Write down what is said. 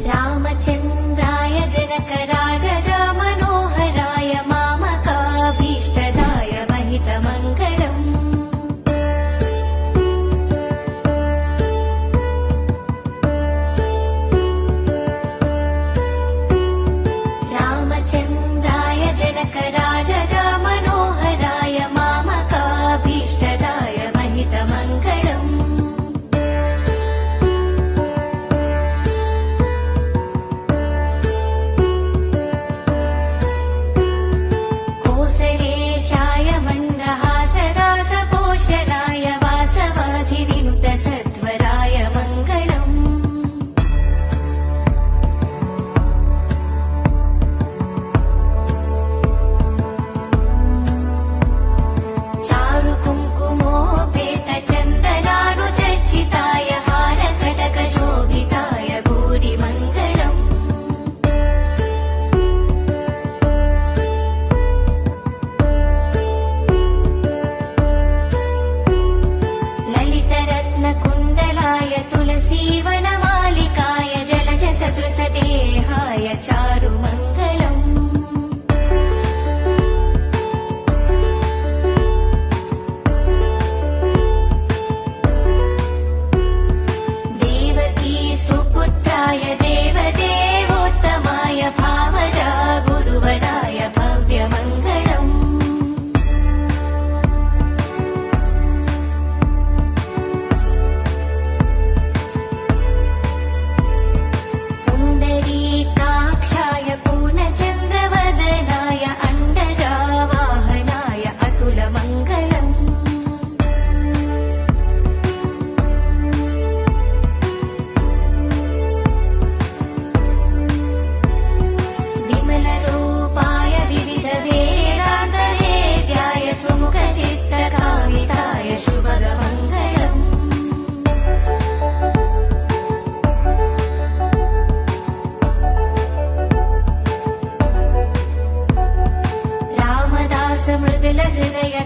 रामचन्द्राय जनकराजजा Manoharrai मामकाभीष्टदाय महितमङ्गलम् रामचन्द्राय जनकराजजा Manoharrai मामकाभीष्टदाय महितमङ्गलम् कोसलेशाय मन्दहासदासपोषणाय वासवाधिविनुतसत्वराय Mangalam चारुकुङ्कुमोपेतचन्दनानुचर्चिताय हारकटकशोभिताय भूरिमङ्गलम् ललितरत्नकुण्डलाय तुलसीवनमालिकाय जलजसदृशदेहाय चारुमङ्गलम् Devaki सुपुत्राय देवदेवोत्तमाय भावजा गुरुवराय भव्यमङ्गलम् पुण्डरीकाक्षाय पूर्णचन्द्रवदनाय अण्डजावाहनाय अतुलमङ्गलम् विमलरूपाय विविधवेदान्तवेद्याय सुमुखचित्तकामिताय शुभमङ्गलम् Ramdas मृदुलहृदय